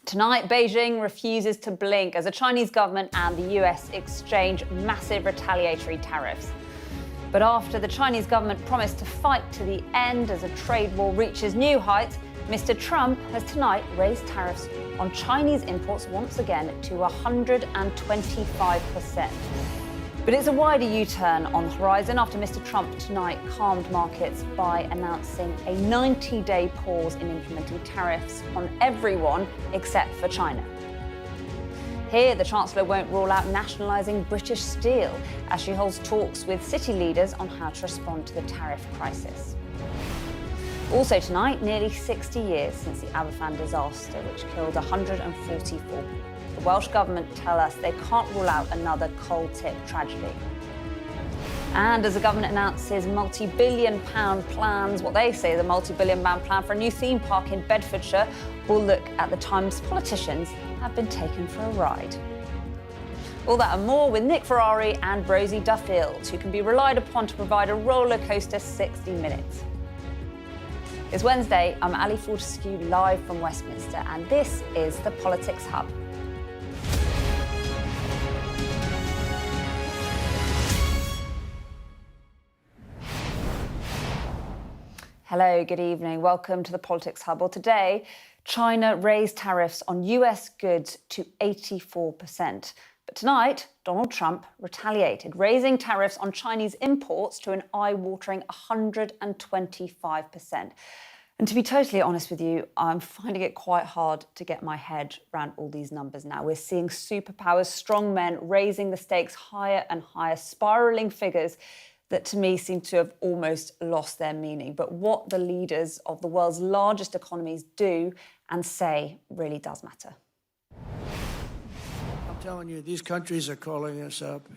Tonight, Beijing refuses to blink as the Chinese government and the US exchange massive retaliatory tariffs. But after the Chinese government promised to fight to the end as a trade war reaches new heights, Mr. Trump has tonight raised tariffs on Chinese imports once again to 125%. But it's a wider U-turn on the horizon after Mr. Trump tonight calmed markets by announcing a 90-day pause in implementing tariffs on everyone except for China. Here, the Chancellor won't rule out nationalising British steel as she holds talks with city leaders on how to respond to the tariff crisis. Also tonight, nearly 60 years since the Aberfan disaster, which killed 144 people. The Welsh Government tell us they can't rule out another coal tip tragedy. And as the government announces multi-billion-pound plans, what they say is a multi-billion-pound plan for a new theme park in Bedfordshire, we'll look at the times politicians have been taken for a ride. All that and more with Nick Ferrari and Rosie Duffield, who can be relied upon to provide a roller coaster 60 minutes. It's Wednesday, I'm Ali Fortescue live from Westminster, and this is the Politics Hub. Hello, good evening. Welcome to the Politics Hub. Well, today, China raised tariffs on US goods to 84%. But tonight, Donald Trump retaliated, raising tariffs on Chinese imports to an eye-watering 125%. And to be totally honest with you, I'm finding it quite hard to get my head around all these numbers now. We're seeing superpowers, strong men raising the stakes higher and higher, spiralling figures that to me seem to have almost lost their meaning. But what the leaders of the world's largest economies do and say really does matter. I'm telling you, these countries are calling us up,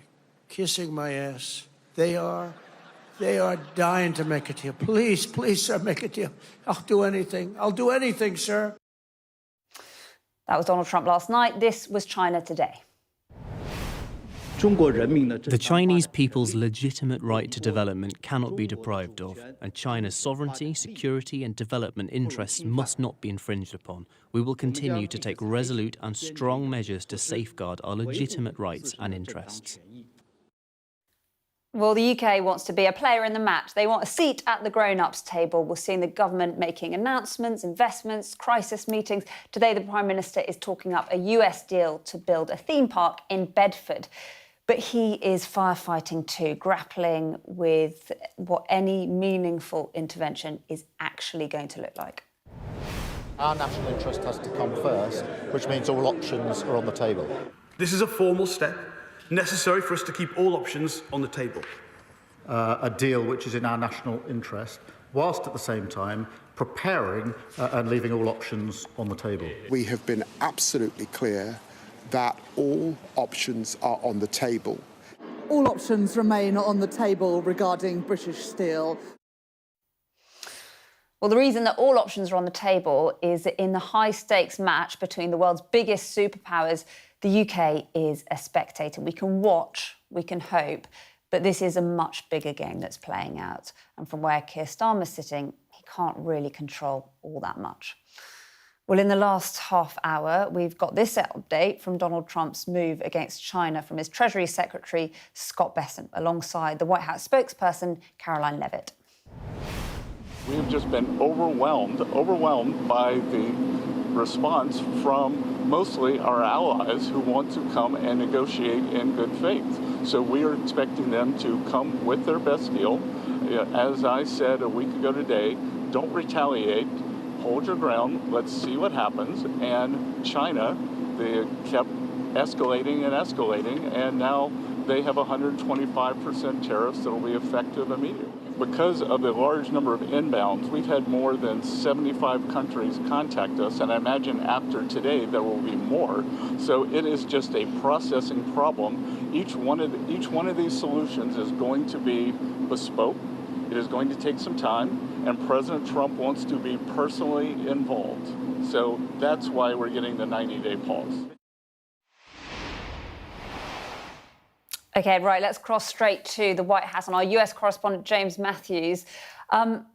kissing my ass. They are dying to make a deal. Please, please, sir, make a deal. I'll do anything. I'll do anything, sir. That was Donald Trump last night. This was China today. The Chinese people's legitimate right to development cannot be deprived of, and China's sovereignty, security and development interests must not be infringed upon. We will continue to take resolute and strong measures to safeguard our legitimate rights and interests. Well, the UK wants to be a player in the match. They want a seat at the grown-ups table. We're seeing the government making announcements, investments, crisis meetings. Today, the Prime Minister is talking up a US deal to build a theme park in Bedford. But he is firefighting too, grappling with what any meaningful intervention is actually going to look like. Our national interest has to come first, which means all options are on the table. This is a formal step necessary for us to keep all options on the table. A deal which is in our national interest, whilst at the same time preparing and leaving all options on the table. We have been absolutely clear that all options are on the table. All options remain on the table regarding British steel. Well, the reason that all options are on the table is that in the high-stakes match between the world's biggest superpowers, the UK is a spectator. We can watch, we can hope, but this is a much bigger game that's playing out. And from where Keir Starmer's sitting, he can't really control all that much. Well, in the last half hour, we've got this update from Donald Trump's move against China from his Treasury Secretary, Scott Bessent, alongside the White House spokesperson, Caroline Leavitt. We have just been overwhelmed by the response from mostly our allies who want to come and negotiate in good faith. So we are expecting them to come with their best deal. As I said a week ago today, don't retaliate. Hold your ground, let's see what happens. And China, they kept escalating and escalating, and now they have 125% tariffs that will be effective immediately. Because of the large number of inbounds, we've had more than 75 countries contact us, and I imagine after today there will be more. So it is just a processing problem. Each one of these solutions is going to be bespoke. It is going to take some time, and President Trump wants to be personally involved. So that's why we're getting the 90-day pause. OK, right, let's cross straight to the White House and our US correspondent, James Matthews.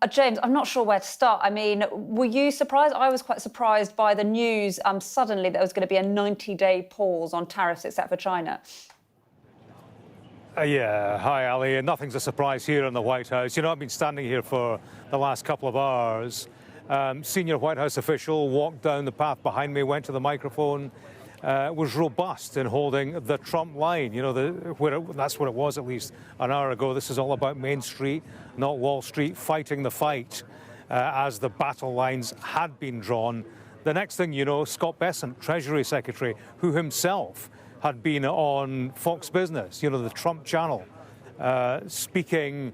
James, I'm not sure where to start. I mean, were you surprised? I was quite surprised by the news suddenly that there was going to be a 90-day pause on tariffs except for China. Yeah, hi, Ali. Nothing's a surprise here in the White House. You know, I've been standing here for the last couple of hours. Senior White House official walked down the path behind me, went to the microphone, was robust in holding the Trump line. You know, that's what it was at least an hour ago. This is all about Main Street, not Wall Street, fighting the fight as the battle lines had been drawn. The next thing you know, Scott Bessent, Treasury Secretary, who himself had been on Fox Business, you know, the Trump channel, speaking,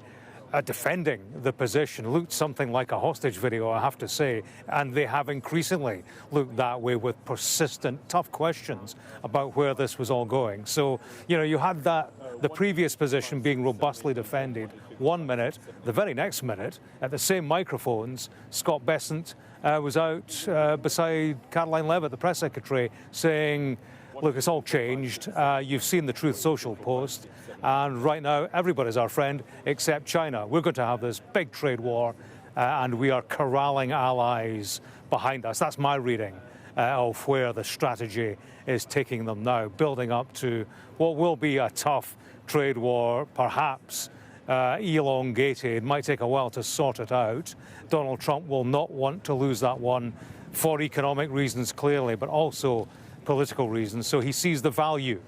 defending the position, looked something like a hostage video, I have to say. And they have increasingly looked that way with persistent, tough questions about where this was all going. So, you know, you had the previous position being robustly defended 1 minute. The very next minute, at the same microphones, Scott Bessent was out beside Caroline Levitt, the press secretary, saying, look, it's all changed. You've seen the Truth Social post. And right now, everybody's our friend except China. We're going to have this big trade war, and we are corralling allies behind us. That's my reading of where the strategy is taking them now, building up to what will be a tough trade war, perhaps elongated. It might take a while to sort it out. Donald Trump will not want to lose that one for economic reasons, clearly, but also political reasons. So he sees the value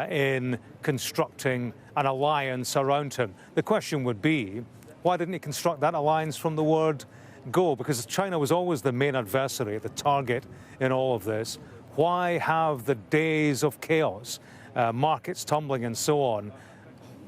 in constructing an alliance around him. The question would be, why didn't he construct that alliance from the word go? Because China was always the main adversary, the target in all of this. Why have the days of chaos, markets tumbling and so on,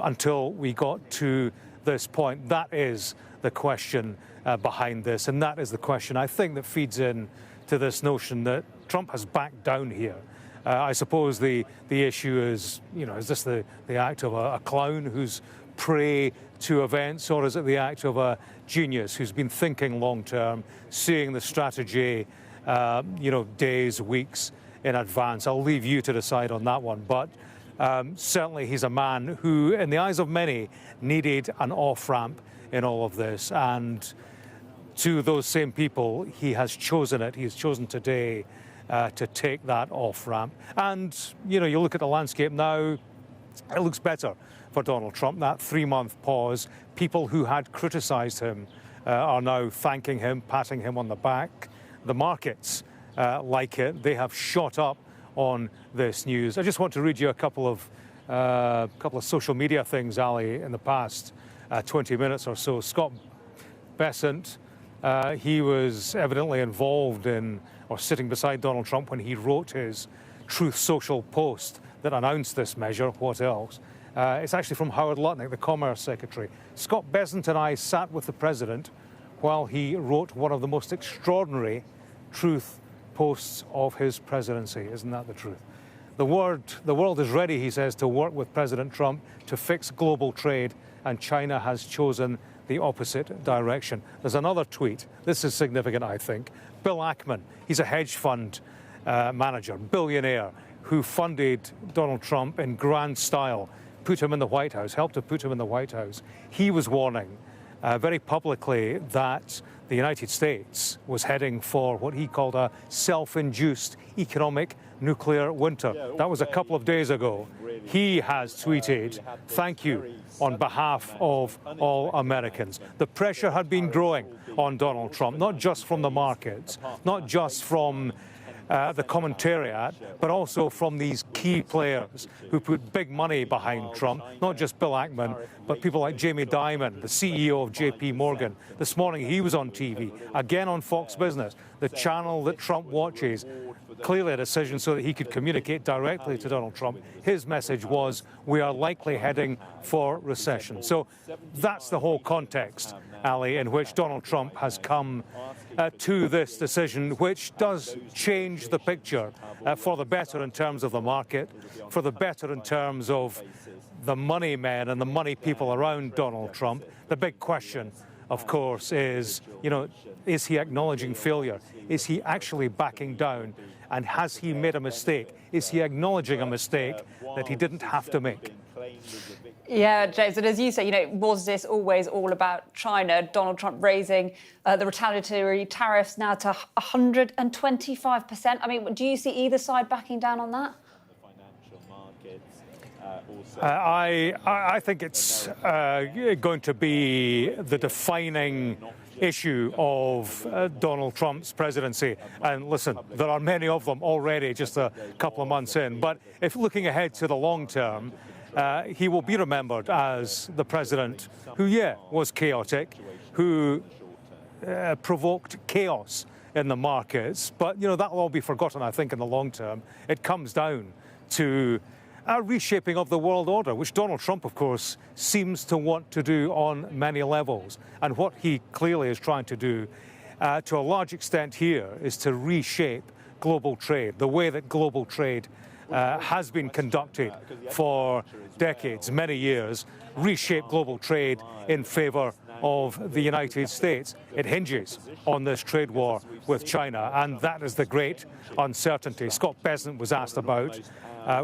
until we got to this point? That is the question behind this, and that is the question, I think, that feeds in to this notion that Trump has backed down here. I suppose the issue is, you know, is this the act of a clown who's prey to events, or is it the act of a genius who's been thinking long term, seeing the strategy, you know, days, weeks in advance? I'll leave you to decide on that one. But certainly he's a man who, in the eyes of many, needed an off-ramp in all of this. And to those same people, he has chosen it. He has chosen today to take that off-ramp. And, you know, you look at the landscape now, it looks better for Donald Trump. That 3-month pause, people who had criticised him are now thanking him, patting him on the back. The markets like it. They have shot up on this news. I just want to read you a couple of social media things, Ali, in the past 20 minutes or so. Scott Bessent, he was evidently involved in, or sitting beside Donald Trump when he wrote his Truth Social post that announced this measure. What else? It's actually from Howard Lutnick, the Commerce Secretary. Scott Bessent and I sat with the President while he wrote one of the most extraordinary truth posts of his presidency. Isn't that the truth? The world is ready, he says, to work with President Trump to fix global trade, and China has chosen the opposite direction. There's another tweet. This is significant, I think. Bill Ackman, he's a hedge fund manager, billionaire, who funded Donald Trump in grand style, put him in the White House, helped to put him in the White House. He was warning very publicly that the United States was heading for what he called a self-induced economic nuclear winter. That was a couple of days ago. He has tweeted, "Thank you on behalf of all Americans." The pressure had been growing on Donald Trump, not just from the markets, not just from the commentariat, but also from these key players who put big money behind Trump, not just Bill Ackman, but people like Jamie Dimon, the CEO of JP Morgan. This morning he was on TV, again on Fox Business, the channel that Trump watches. Clearly a decision so that he could communicate directly to Donald Trump. His message was, we are likely heading for recession. So that's the whole context, Ali, in which Donald Trump has come to this decision, which does change the picture for the better in terms of the market, for the better in terms of the money men and the money people around Donald Trump. The big question, of course, is, you know, is he acknowledging failure? Is he actually backing down? And has he made a mistake? Is he acknowledging a mistake that he didn't have to make? Yeah, James, and as you say, was this always all about China? Donald Trump raising the retaliatory tariffs now to 125%. I mean, do you see either side backing down on that? I think it's going to be the defining issue of Donald Trump's presidency. And listen, there are many of them already, just a couple of months in. But if looking ahead to the long term, he will be remembered as the president who, was chaotic, who provoked chaos in the markets. But, that will all be forgotten, I think, in the long term. It comes down to a reshaping of the world order, which Donald Trump, of course, seems to want to do on many levels. And what he clearly is trying to do, to a large extent here, is to reshape global trade, the way that global trade has been conducted for decades, many years, reshape global trade in favour of the United States. It hinges on this trade war with China, and that is the great uncertainty. Scott Bessent was asked about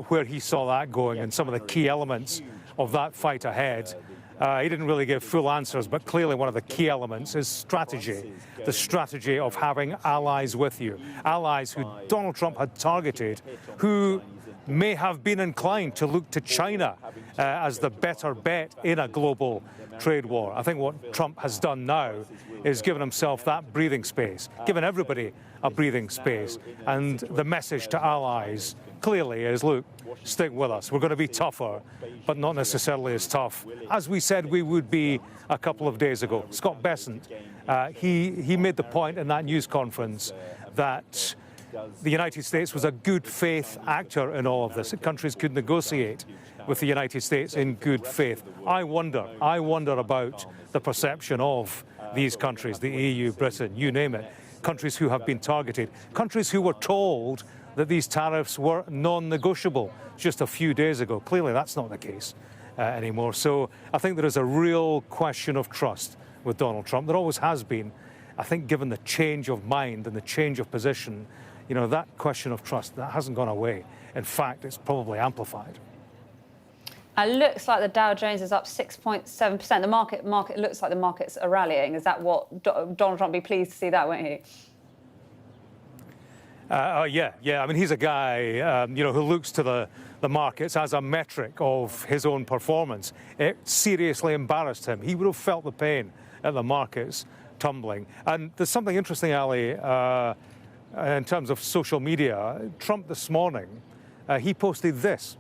where he saw that going and some of the key elements of that fight ahead. He didn't really give full answers, but clearly one of the key elements is strategy, the strategy of having allies with you, allies who Donald Trump had targeted, who may have been inclined to look to China as the better bet in a global trade war. I think what Trump has done now is given himself that breathing space, given everybody a breathing space. And the message to allies clearly is, look, stick with us. We're going to be tougher, but not necessarily as tough as we said we would be a couple of days ago. Scott Bessent, he made the point in that news conference that the United States was a good faith actor in all of this. That countries could negotiate with the United States in good faith. I wonder about the perception of these countries, the EU, Britain, you name it, countries who have been targeted, countries who were told that these tariffs were non-negotiable just a few days ago. Clearly that's not the case anymore. So I think there is a real question of trust with Donald Trump. There always has been. I think given the change of mind and the change of position, that question of trust, that hasn't gone away. In fact, it's probably amplified. It looks like the Dow Jones is up 6.7%. The market looks like the markets are rallying. Is that what Donald Trump will be pleased to see that, won't he? Yeah. I mean, he's a guy, who looks to the markets as a metric of his own performance. It seriously embarrassed him. He would have felt the pain at the markets tumbling. And there's something interesting, Ali, in terms of social media. Trump this morning, he posted this: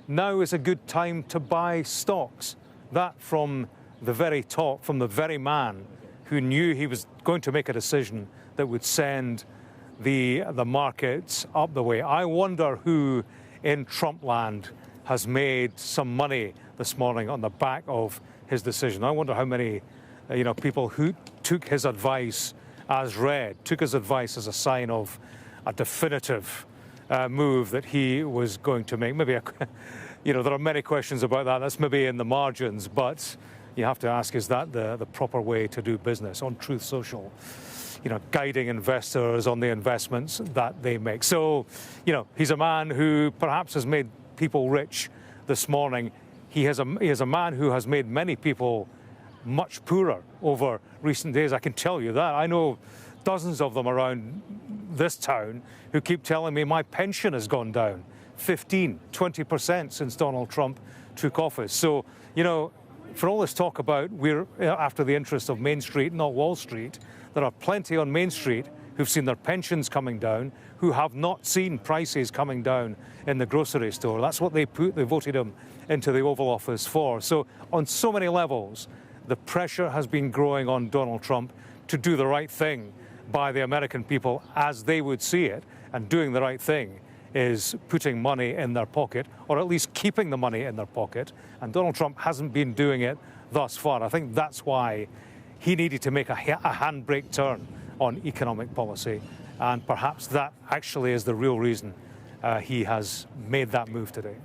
"Now is a good time to buy stocks." That from the very top, from the very man who knew he was going to make a decision that would send the markets up the way. I wonder who in Trump land has made some money this morning on the back of his decision. I wonder how many people who took his advice as read, took his advice as a sign of a definitive move that he was going to make. Maybe, there are many questions about that. That's maybe in the margins, but you have to ask, is that the proper way to do business on Truth Social? Guiding investors on the investments that they make. So, he's a man who perhaps has made people rich this morning. He is a man who has made many people much poorer over recent days. I can tell you that. I know dozens of them around this town who keep telling me my pension has gone down 15, 20% since Donald Trump took office. So, for all this talk about we're after the interests of Main Street, not Wall Street, there are plenty on Main Street who've seen their pensions coming down, who have not seen prices coming down in the grocery store. That's what they voted him into the Oval Office for. So on so many levels, the pressure has been growing on Donald Trump to do the right thing by the American people as they would see it. And doing the right thing is putting money in their pocket, or at least keeping the money in their pocket. And Donald Trump hasn't been doing it thus far. I think that's why he needed to make a handbrake turn on economic policy. And perhaps that actually is the real reason he has made that move today.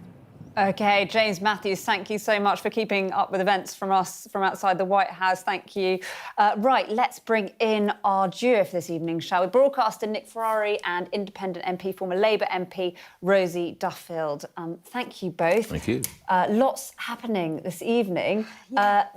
OK, James Matthews, thank you so much for keeping up with events from us from outside the White House. Thank you. Right, let's bring in our duo for this evening, shall we? Broadcaster Nick Ferrari and independent MP, former Labour MP Rosie Duffield. Thank you both. Thank you. Lots happening this evening.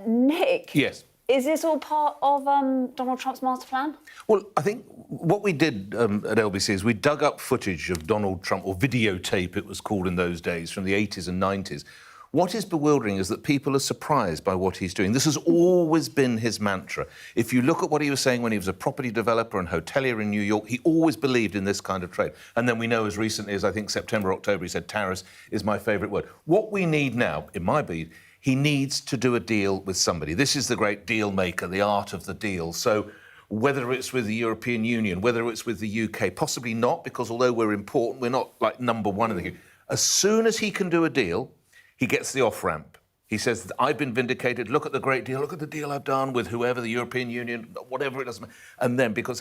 Nick? Yes. Is this all part of Donald Trump's master plan? Well, I think what we did at LBC is we dug up footage of Donald Trump, or videotape it was called in those days, from the 80s and 90s. What is bewildering is that people are surprised by what he's doing. This has always been his mantra. If you look at what he was saying when he was a property developer and hotelier in New York, he always believed in this kind of trade. And then we know as recently as, I think, September, October, he said tariffs is my favourite word. What we need now, in my belief, he needs to do a deal with somebody. This is the great deal maker, the art of the deal. So whether it's with the European Union, whether it's with the UK, possibly not, because although we're important, we're not like number one in the UK. As soon as he can do a deal, he gets the off-ramp. He says, I've been vindicated, look at the great deal, look at the deal I've done with whoever, the European Union, whatever it doesn't matter. And then, because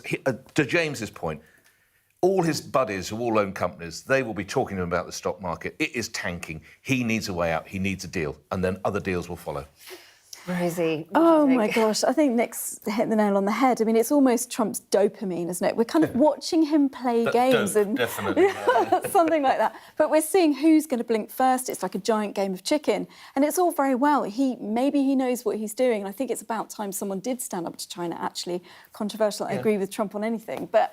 to James's point, all his buddies who all own companies, they will be talking to him about the stock market. It is tanking. He needs a way out. He needs a deal. And then other deals will follow. Rosie, oh my gosh, I think Nick's hit the nail on the head. I mean, it's almost Trump's dopamine, isn't it? We're kind of watching him play games and definitely something like that. But we're seeing who's going to blink first. It's like a giant game of chicken, and it's all very well. Maybe he knows what he's doing, and I think it's about time someone did stand up to China. Actually, controversial. I agree with Trump on anything, but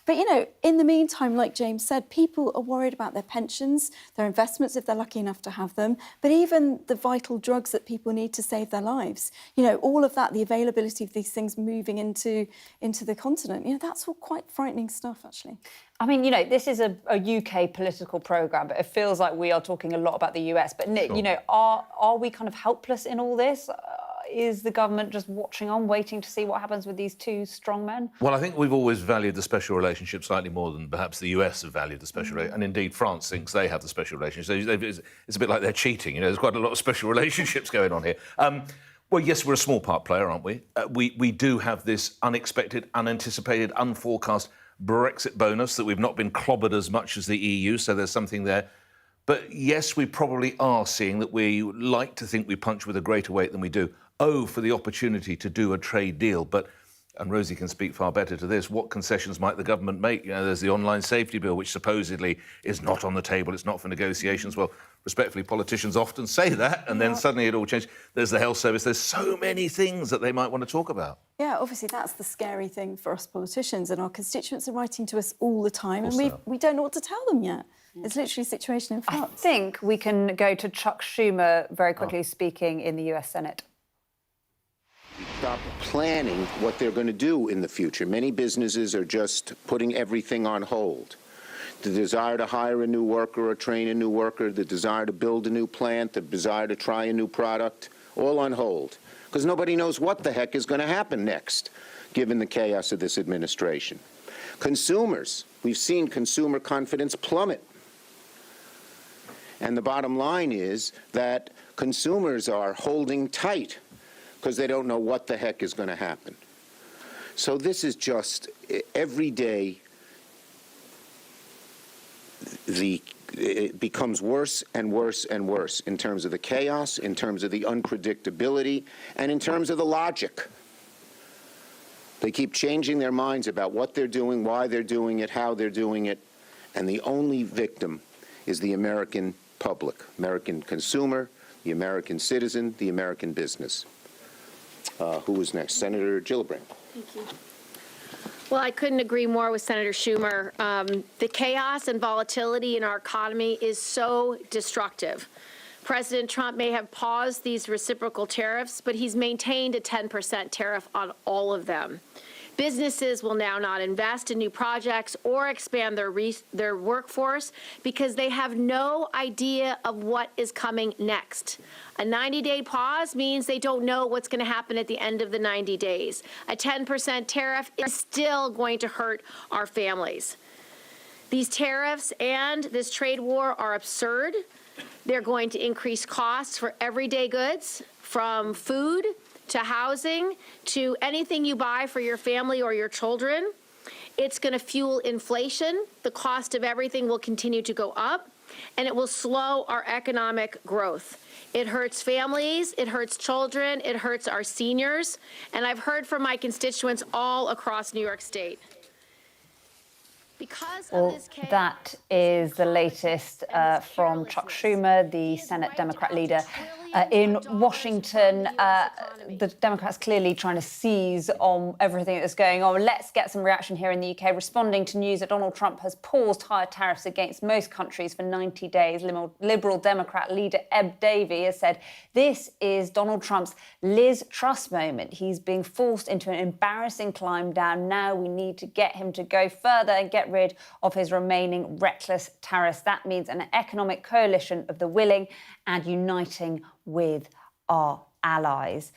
you know, in the meantime, like James said, people are worried about their pensions, their investments if they're lucky enough to have them, but even the vital drugs that people need to save their lives. You know, all of that, the availability of these things moving into the continent, you know, that's all quite frightening stuff, actually. I mean, you know, this is a UK political programme, but it feels like we are talking a lot about the US. But Nick, you know, are we kind of helpless in all this? Is the government just watching on, waiting to see what happens with these two strong men? Well, I think we've always valued the special relationship slightly more than perhaps the US have valued the special relationship. And indeed, France thinks they have the special relationship. So it's a bit like they're cheating. You know, there's quite a lot of special relationships going on here. Well, yes, we're a small part player, aren't we? We do have this unexpected, unanticipated, unforecast Brexit bonus that we've not been clobbered as much as the EU, so there's something there. But yes, we probably are seeing that we like to think we punch with a greater weight than we do. Oh, for the opportunity to do a trade deal. But, and Rosie can speak far better to this, what concessions might the government make? You know, there's the online safety bill, which supposedly is not on the table, it's not for negotiations. Well, respectfully, politicians often say that, and then suddenly it all changes. There's the health service. There's so many things that they might want to talk about. Yeah, obviously that's the scary thing for us politicians, and our constituents are writing to us all the time, and we don't know what to tell them yet. It's literally a situation in flux. I think we can go to Chuck Schumer very quickly speaking in the US Senate. Stop planning what they're going to do in the future. Many businesses are just putting everything on hold. The desire to hire a new worker or train a new worker, the desire to build a new plant, the desire to try a new product, all on hold. Because nobody knows what the heck is going to happen next, given the chaos of this administration. Consumers, we've seen consumer confidence plummet. And the bottom line is that consumers are holding tight because they don't know what the heck is going to happen. So this is just, every day, it becomes worse and worse and worse in terms of the chaos, in terms of the unpredictability, and in terms of the logic. They keep changing their minds about what they're doing, why they're doing it, how they're doing it, and the only victim is the American public, American consumer, the American citizen, the American business. Who is next? Senator Gillibrand. Thank you. Well, I couldn't agree more with Senator Schumer. The chaos and volatility in our economy is so destructive. President Trump may have paused these reciprocal tariffs, but he's maintained a 10% tariff on all of them. Businesses will now not invest in new projects or expand their workforce because they have no idea of what is coming next. A 90-day pause means they don't know what's going to happen at the end of the 90 days. A 10% tariff is still going to hurt our families. These tariffs and this trade war are absurd. They're going to increase costs for everyday goods, from food to housing, to anything you buy for your family or your children. It's going to fuel inflation. The cost of everything will continue to go up, and it will slow our economic growth. It hurts families, it hurts children, it hurts our seniors, and I've heard from my constituents all across New York State. Well, that is the latest from Chuck Schumer, the Senate Democrat leader. In Washington, the Democrats clearly trying to seize on everything that's going on. Let's get some reaction here in the UK, responding to news that Donald Trump has paused higher tariffs against most countries for 90 days. Liberal Democrat leader Eb Davey has said this is Donald Trump's Liz Truss moment. He's being forced into an embarrassing climb down. Now we need to get him to go further and get rid of his remaining reckless tariffs. That means an economic coalition of the willing and uniting with our allies.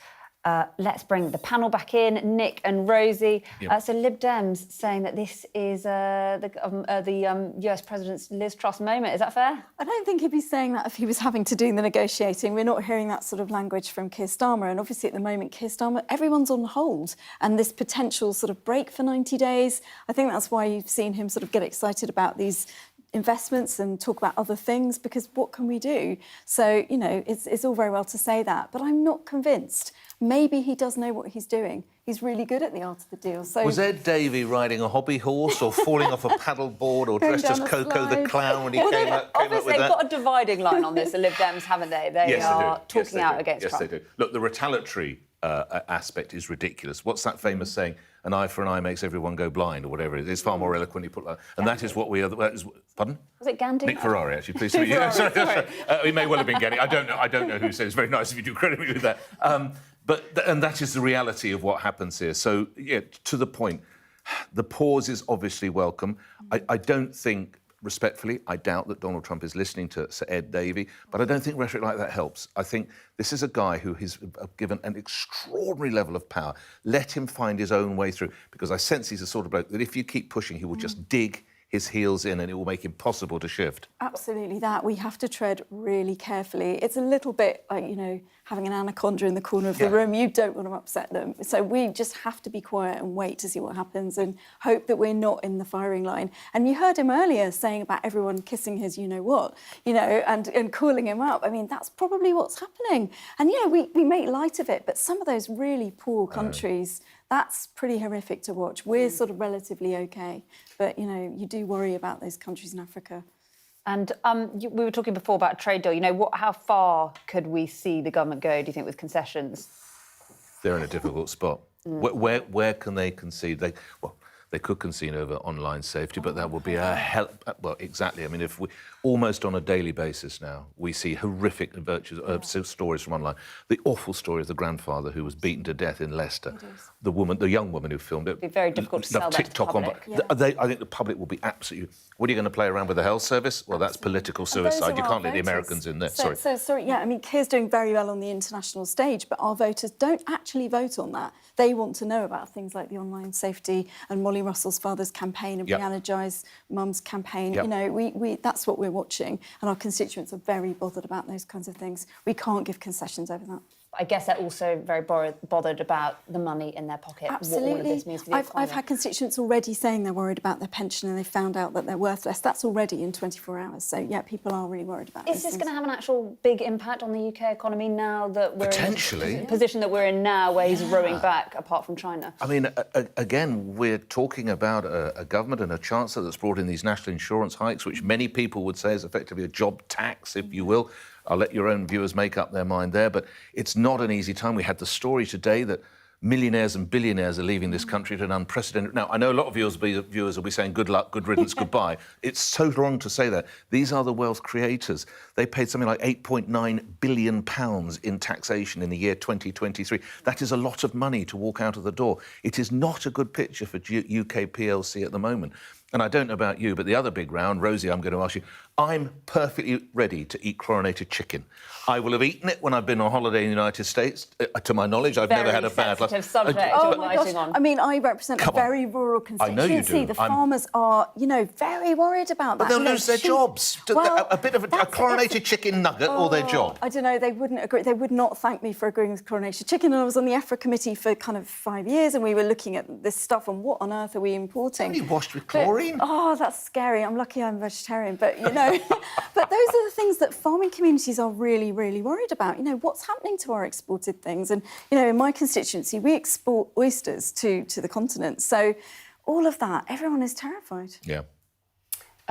Let's bring the panel back in, Nick and Rosie. Yep. So Lib Dems saying that this is the US President's Liz Truss moment. Is that fair? I don't think he'd be saying that if he was having to do the negotiating. We're not hearing that sort of language from Keir Starmer. And obviously at the moment, Keir Starmer, everyone's on hold. And this potential sort of break for 90 days, I think that's why you've seen him sort of get excited about these investments and talk about other things, because what can we do? So, you know, it's all very well to say that, but I'm not convinced. Maybe he does know what he's doing. He's really good at the art of the deal. So was Ed Davey riding a hobby horse or falling off a paddle board or dressed as Coco the Clown when he came up with that? Obviously, they've got a dividing line on this, the Lib Dems, haven't they? They are talking out against Trump. Yes, they do. Look, the retaliatory aspect is ridiculous. What's that famous saying? An eye for an eye makes everyone go blind, or whatever it is. It's far more eloquently put like that. And that is what we are... Pardon? Was it Gandhi? Nick Ferrari, actually. Please. Sorry. It may well have been Gandhi. I don't know who said it. It's very nice if you do credit me with that. And that is the reality of what happens here. So, yeah, to the point, the pause is obviously welcome. I don't think, respectfully, I doubt that Donald Trump is listening to Sir Ed Davey, but I don't think rhetoric like that helps. I think this is a guy who is given an extraordinary level of power. Let him find his own way through, because I sense he's the sort of bloke that if you keep pushing, he will just dig his heels in and it will make it impossible to shift. Absolutely that. We have to tread really carefully. It's a little bit like, you know, having an anaconda in the corner of the room. You don't want to upset them. So we just have to be quiet and wait to see what happens and hope that we're not in the firing line. And you heard him earlier saying about everyone kissing his you-know-what, you know, and calling him up. I mean, that's probably what's happening. And, you know, we make light of it, but some of those really poor countries, that's pretty horrific to watch. We're sort of relatively OK. But, you know, you do worry about those countries in Africa. And we were talking before about a trade deal. You know, how far could we see the government go, do you think, with concessions? They're in a difficult spot. Where can they concede? They could concede over online safety, but that would be a hell... Well, exactly. I mean, if we... Almost on a daily basis now, we see horrific stories from online. The awful story of the grandfather who was beaten to death in Leicester. The young woman who filmed it. It'd be very difficult to sell that to the public. I think the public will be absolutely... What are you going to play around with the health service? Well, that's political suicide. You can't let the Americans in there. Sorry, yeah, I mean, Keir's doing very well on the international stage, but our voters don't actually vote on that. They want to know about things like the online safety and Molly Russell's father's campaign and Brianna Jai's mum's campaign. You know, that's what we're watching, and our constituents are very bothered about those kinds of things. We can't give concessions over that. I guess they're also very bothered about the money in their pocket. Absolutely. What all of this means for the economy. I've had constituents already saying they're worried about their pension and they found out that they're worthless. That's already in 24 hours. So, yeah, people are really worried about Is this going to have an actual big impact on the UK economy now that we're potentially in the position that we're in now, where he's rowing back, apart from China? I mean, again, we're talking about a government and a chancellor that's brought in these national insurance hikes, which many people would say is effectively a job tax, if you will. I'll let your own viewers make up their mind there, but it's not an easy time. We had the story today that millionaires and billionaires are leaving this country at an unprecedented... Now, I know a lot of viewers will be saying good luck, good riddance, goodbye. It's so wrong to say that. These are the wealth creators. They paid something like £8.9 billion in taxation in the year 2023. That is a lot of money to walk out of the door. It is not a good picture for UK PLC at the moment. and I don't know about you, but the other big round, Rosie, I'm going to ask you, I'm perfectly ready to eat chlorinated chicken. I will have eaten it when I've been on holiday in the United States. To my knowledge, I've never had a bad sensitive subject. Oh my gosh! I mean, I represent a very rural constituency. I know you do. The farmers are, very worried about that. But they'll lose their jobs. Well, a bit of a chlorinated chicken nugget or their job. I don't know. They wouldn't agree. They would not thank me for agreeing with chlorinated chicken. And I was on the EFRA committee for kind of 5 years, and we were looking at this stuff and what on earth are we importing? Only washed with chlorine. That's scary. I'm lucky I'm vegetarian, but but those are the things that farming communities are really, really worried about. What's happening to our exported things? And, in my constituency, we export oysters to the continent. So all of that, everyone is terrified. Yeah.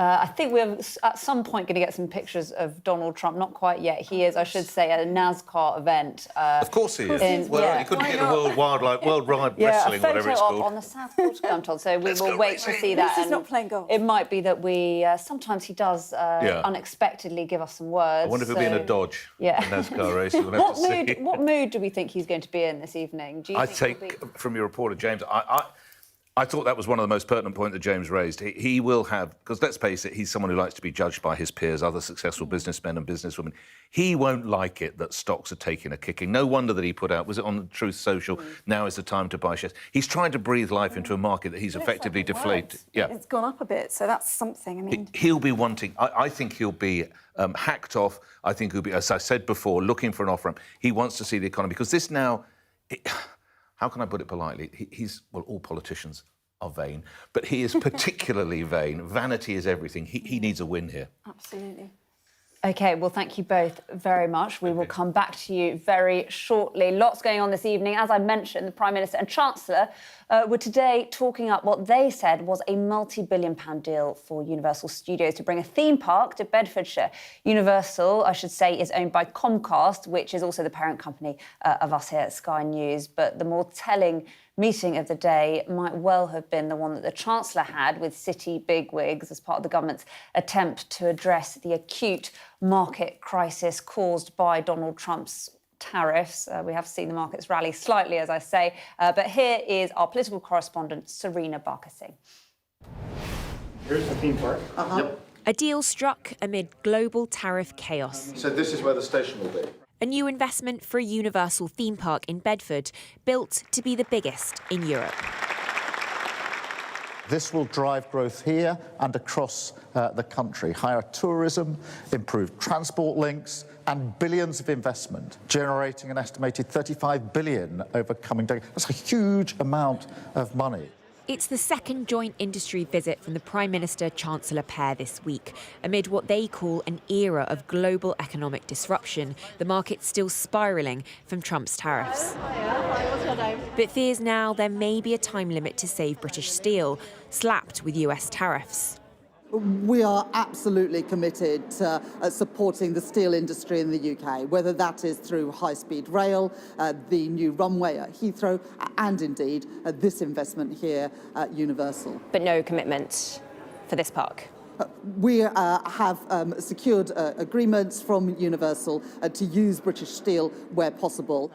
I think we're at some point going to get some pictures of Donald Trump. Not quite yet. He is, I should say, at a NASCAR event. Of course he is. He couldn't get the World Wrestling, whatever it's called. On the South Portugal, I'm told. So we will wait to see that. He's not playing golf. It might be that we... sometimes he does unexpectedly give us some words. I wonder if he'll be in a Dodge in a NASCAR race. We'll have to see. What mood do we think he's going to be in this evening? Do you think from your reporter, James, I thought that was one of the most pertinent points that James raised. He will have, because let's face it, he's someone who likes to be judged by his peers, other successful businessmen and businesswomen. He won't like it that stocks are taking a kicking. No wonder that he put out, was it on Truth Social, now is the time to buy shares. He's trying to breathe life into a market that he's effectively deflated. Yeah. It's gone up a bit, so that's something. I mean, he'll be wanting, I think he'll be hacked off. I think he'll be, as I said before, looking for an off-ramp. He wants to see the economy, because this now... how can I put it politely? All politicians are vain, but he is particularly vain. Vanity is everything. He needs a win here. Absolutely. OK, well, thank you both very much. We will come back to you very shortly. Lots going on this evening. As I mentioned, the Prime Minister and Chancellor were today talking up what they said was a multi-billion-pound deal for Universal Studios to bring a theme park to Bedfordshire. Universal, I should say, is owned by Comcast, which is also the parent company of us here at Sky News. But the more telling meeting of the day might well have been the one that the Chancellor had with city bigwigs as part of the government's attempt to address the acute market crisis caused by Donald Trump's tariffs. We have seen the markets rally slightly, as I say. But here is our political correspondent, Serena Barker-Singh. Here's the theme park. Yep. A deal struck amid global tariff chaos. So this is where the station will be. A new investment for a Universal theme park in Bedford, built to be the biggest in Europe. This will drive growth here and across the country. Higher tourism, improved transport links, and billions of investment, generating an estimated $35 billion over coming decades. That's a huge amount of money. It's the second joint industry visit from the Prime Minister-Chancellor pair this week, amid what they call an era of global economic disruption, the market's still spiralling from Trump's tariffs. But fears now there may be a time limit to save British steel, slapped with US tariffs. We are absolutely committed to supporting the steel industry in the UK, whether that is through high-speed rail, the new runway at Heathrow, and indeed this investment here at Universal. But no commitment for this park? We have secured agreements from Universal to use British steel where possible.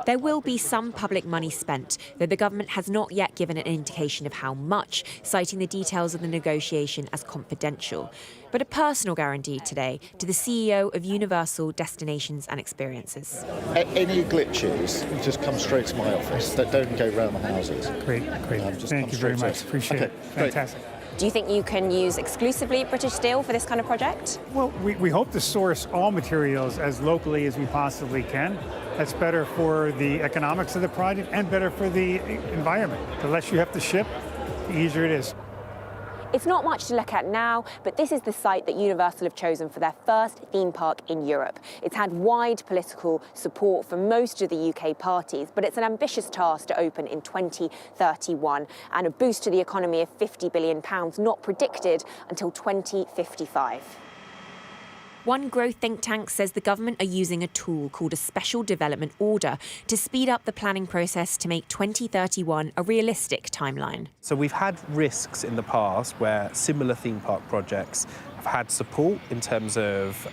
There will be some public money spent, though the government has not yet given an indication of how much, citing the details of the negotiation as confidential. But a personal guarantee today to the CEO of Universal Destinations and Experiences. Any glitches, just come straight to my office. Don't go round the houses. Great. Thank you very much. Appreciate it. Fantastic. Do you think you can use exclusively British steel for this kind of project? Well, we hope to source all materials as locally as we possibly can. That's better for the economics of the project and better for the environment. The less you have to ship, the easier it is. It's not much to look at now, but this is the site that Universal have chosen for their first theme park in Europe. It's had wide political support from most of the UK parties, but it's an ambitious task to open in 2031 and a boost to the economy of £50 billion not predicted until 2055. One growth think tank says the government are using a tool called a special development order to speed up the planning process to make 2031 a realistic timeline. So we've had risks in the past where similar theme park projects have had support in terms of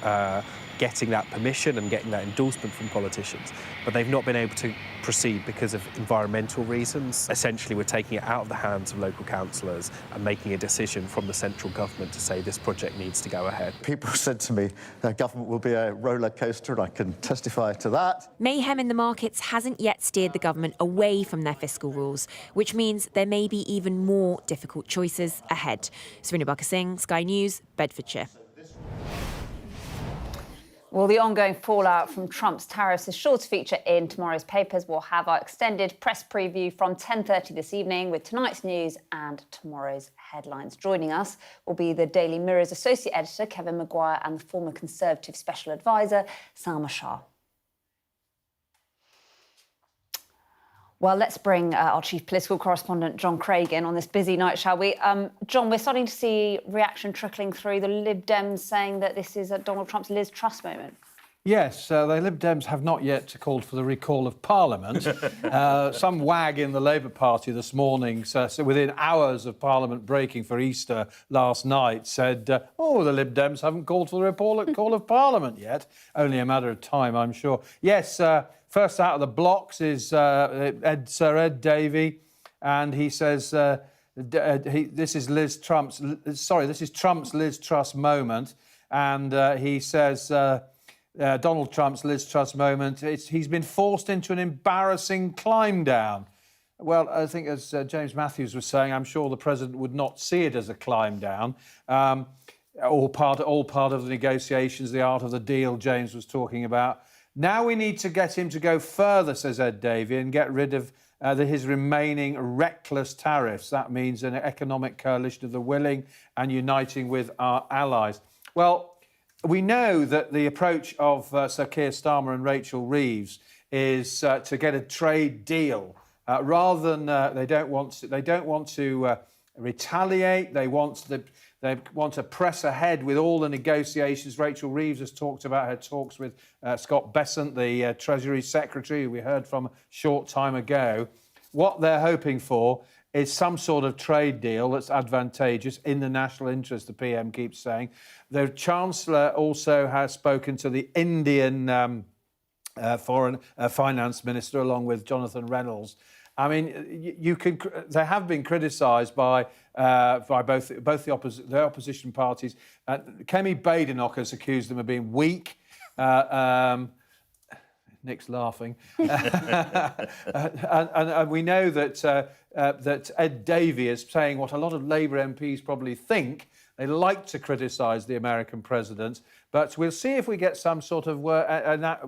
getting that permission and getting that endorsement from politicians, but they've not been able to proceed because of environmental reasons. Essentially, we're taking it out of the hands of local councillors and making a decision from the central government to say this project needs to go ahead. People said to me that government will be a roller coaster, and I can testify to that. Mayhem in the markets hasn't yet steered the government away from their fiscal rules, which means there may be even more difficult choices ahead. Serena Barker-Singh, Sky News, Bedfordshire. Well, the ongoing fallout from Trump's tariffs is sure to feature in tomorrow's papers. We'll have our extended press preview from 10:30 this evening with tonight's news and tomorrow's headlines. Joining us will be the Daily Mirror's associate editor, Kevin Maguire, and the former Conservative special advisor, Salma Shah. Well, let's bring our chief political correspondent, John Craig, in on this busy night, shall we? John, we're starting to see reaction trickling through, the Lib Dems saying that this is Donald Trump's Liz Truss moment. Yes, the Lib Dems have not yet called for the recall of Parliament. Some wag in the Labour Party this morning, so within hours of Parliament breaking for Easter last night, said, the Lib Dems haven't called for the recall of Parliament yet. Only a matter of time, I'm sure. Yes, first out of the blocks is Sir Ed Davey, and he says this is Trump's Liz Truss moment, and he says Donald Trump's Liz Truss moment. He's been forced into an embarrassing climb down. Well, I think as James Matthews was saying, I'm sure the president would not see it as a climb down. All part of the negotiations, the art of the deal James was talking about. Now we need to get him to go further, says Ed Davey, and get rid of his remaining reckless tariffs. That means an economic coalition of the willing and uniting with our allies. Well, we know that the approach of Sir Keir Starmer and Rachel Reeves is to get a trade deal rather than they don't want to retaliate. They want to press ahead with all the negotiations. Rachel Reeves has talked about her talks with Scott Bessent, the Treasury Secretary, who we heard from a short time ago. What they're hoping for is some sort of trade deal that's advantageous in the national interest, the PM keeps saying. The Chancellor also has spoken to the Indian Foreign Finance Minister, along with Jonathan Reynolds. I mean, they have been criticised by both the opposition parties. Kemi Badenoch has accused them of being weak. Nick's laughing. and we know that Ed Davey is saying what a lot of Labour MPs probably think. They like to criticise the American president, but we'll see if we get some sort of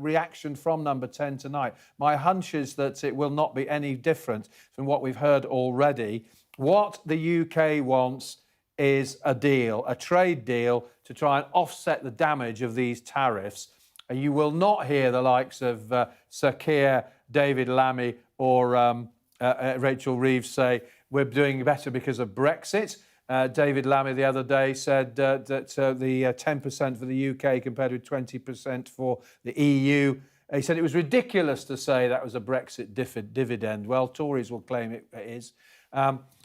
reaction from Number 10 tonight. My hunch is that it will not be any different from what we've heard already. What the UK wants is a deal, a trade deal, to try and offset the damage of these tariffs. You will not hear the likes of Sir Keir, David Lammy or Rachel Reeves say we're doing better because of Brexit. David Lammy the other day said that the 10% for the UK compared with 20% for the EU. He said it was ridiculous to say that was a Brexit dividend. Well, Tories will claim it is.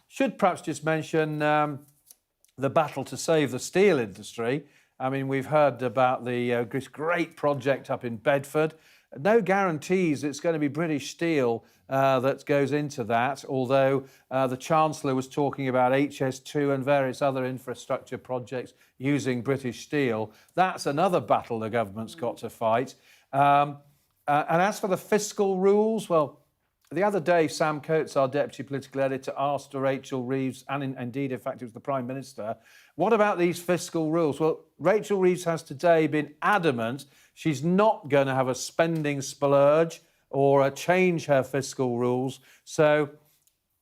Should perhaps just mention the battle to save the steel industry. I mean, we've heard about this great project up in Bedford. No guarantees it's going to be British steel that goes into that, although the Chancellor was talking about HS2 and various other infrastructure projects using British steel. That's another battle the government's got to fight. And as for the fiscal rules, well, the other day, Sam Coates, our deputy political editor, asked Rachel Reeves, and indeed, in fact, it was the Prime Minister, what about these fiscal rules? Well, Rachel Reeves has today been adamant she's not going to have a spending splurge or change her fiscal rules. So,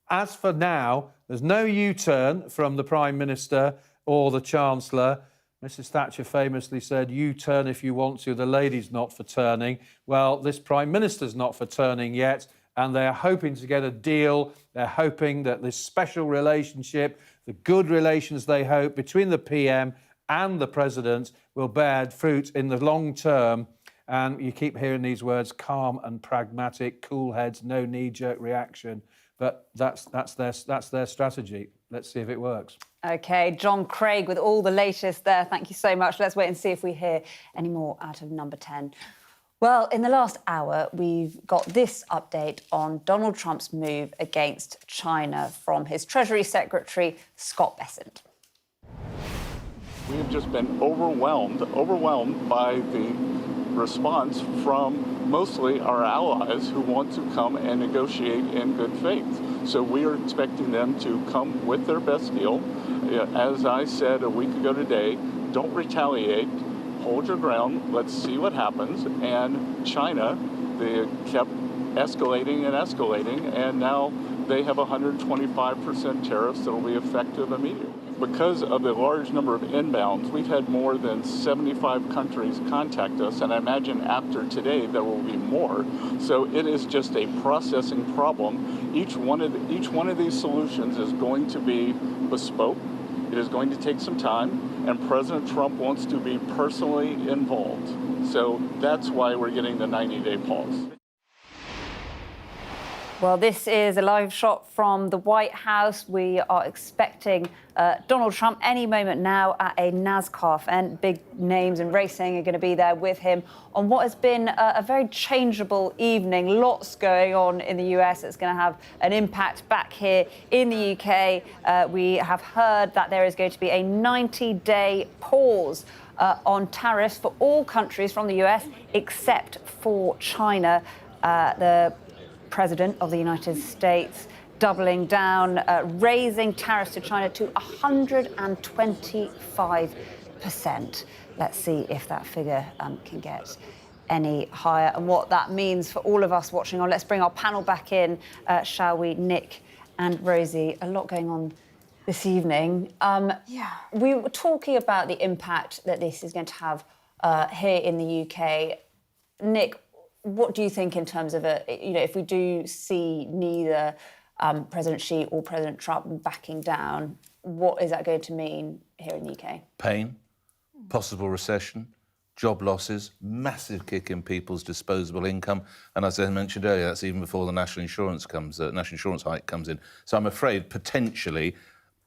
as for now, there's no U-turn from the Prime Minister or the Chancellor. Mrs Thatcher famously said, U-turn if you want to, the lady's not for turning. Well, this Prime Minister's not for turning yet, and they're hoping to get a deal. They're hoping that this special relationship, the good relations they hope between the PM and the President will bear fruit in the long term. And you keep hearing these words, calm and pragmatic, cool heads, no knee-jerk reaction. But that's their strategy. Let's see if it works. OK, John Craig with all the latest there. Thank you so much. Let's wait and see if we hear any more out of number 10. Well, in the last hour, we've got this update on Donald Trump's move against China from his Treasury Secretary, Scott Bessent. We have just been overwhelmed by the response from mostly our allies who want to come and negotiate in good faith. So we are expecting them to come with their best deal. As I said a week ago today, don't retaliate. Hold your ground, let's see what happens. And China, they kept escalating and escalating, and now they have 125% tariffs that will be effective immediately. Because of the large number of inbounds, we've had more than 75 countries contact us, and I imagine after today there will be more. So it is just a processing problem. Each one of these solutions is going to be bespoke. It is going to take some time, and President Trump wants to be personally involved. So that's why we're getting the 90-day pause. Well, this is a live shot from the White House. We are expecting Donald Trump any moment now at a NASCAR event. Big names in racing are going to be there with him on what has been a very changeable evening. Lots going on in the US that's going to have an impact back here in the UK. We have heard that there is going to be a 90-day pause on tariffs for all countries from the US except for China. The President of the United States doubling down, raising tariffs to China to 125%. Let's see if that figure can get any higher and what that means for all of us watching on. Let's bring our panel back in, shall we? Nick and Rosie, a lot going on this evening. We were talking about the impact that this is going to have here in the UK. Nick, what do you think in terms of if we do see neither President Xi or President Trump backing down, what is that going to mean here in the UK? Pain, possible recession, job losses, massive kick in people's disposable income, and as I mentioned earlier, that's even before the national insurance hike comes in. So I'm afraid potentially